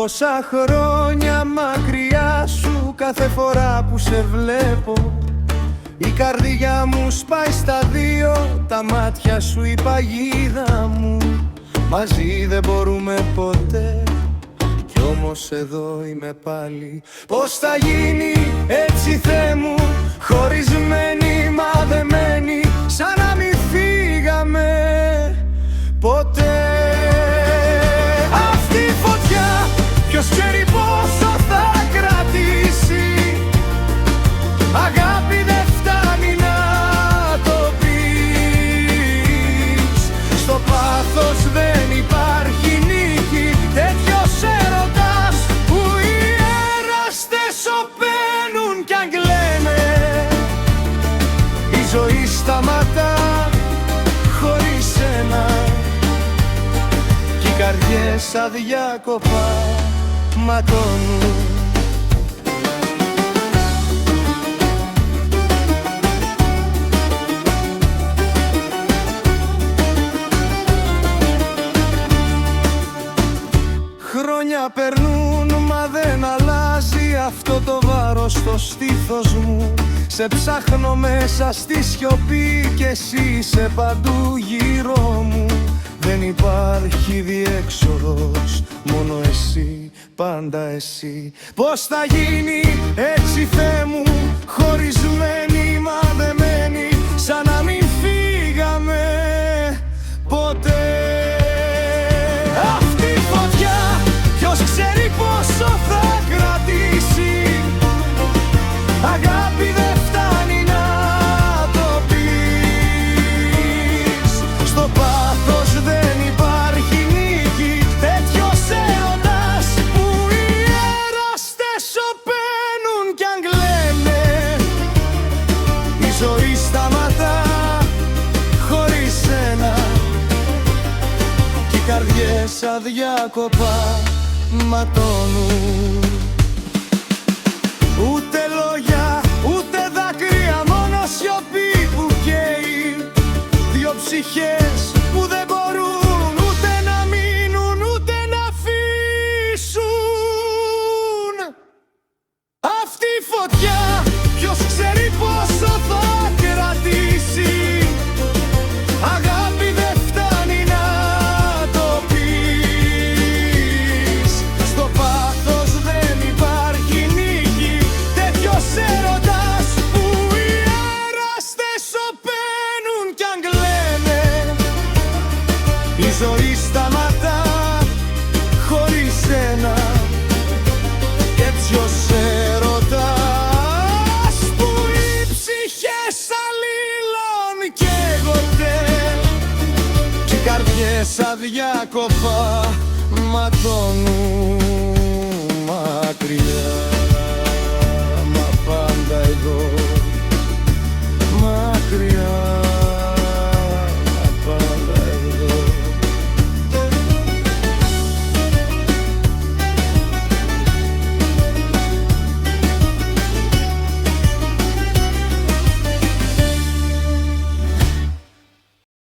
Πόσα χρόνια μακριά σου, κάθε φορά που σε βλέπω η καρδιά μου σπάει στα δύο, τα μάτια σου η παγίδα μου. Μαζί δεν μπορούμε ποτέ, κι όμως εδώ είμαι πάλι. Πώς θα γίνει έτσι, Θεέ μου, χωρισμένοι μα δεμένοι, σαν να μην φύγαμε ποτέ. Αυτή η φωτιά, ποιος ξέρει πόσο θα κρατήσει. Αγάπη δεν φτάνει να το πεις. Στο πάθος δεν υπάρχει νίκη, τέτοιος έρωτας που οι έραστες σωπαίνουν κι αν κλαίνε. Η ζωή σταματά χωρίς σένα κι οι καρδιές αδιάκοπα ματώνουν. Χρόνια περνούν μα δεν αλλάζει αυτό το βάρος στο στήθος μου. Σε ψάχνω μέσα στη σιωπή κι εσύ είσαι παντού γύρω μου. Δεν υπάρχει διέξοδος, μόνο εσύ, πάντα εσύ. Πώς θα γίνει έτσι, Θεέ μου, χωρισμένοι μα δεμένοι, σαν να μην φύγαμε ποτέ. Αυτή η φωτιά, ποιος ξέρει πόσο θα κρατήσει. Αγάπη δεν φτάνει να το πεις. Στο πάθος δεν υπάρχει νίκη, τέτοιος έρωτας που οι έραστες σωπαίνουν κι αν κλαίνε. Η ζωή σταματά χωρίς σένα κι οι καρδιές αδιάκοπα ματώνουν. Ούτε λόγια, ούτε δάκρυα, μόνο σιωπή που καίει. Δυο ψυχές που δεν μπορούν ούτε να μείνουν ούτε να αφήσουν. Αυτή η φωτιά, ποιος ξέρει πόσο θα κρατήσει. Αγάπη δεν φτάνει να το πεις. Στο πάθος δεν υπάρχει νίκη, τέτοιος έρωτας που οι έραστες σωπαίνουν κι αν κλαίνε. Η ζωή σταματά χωρίς σένα και ποιος έρωτας που οι ψυχές αλλήλων καίγονται κι οι καρδιές αδιάκοπα ματώνουν μακριά.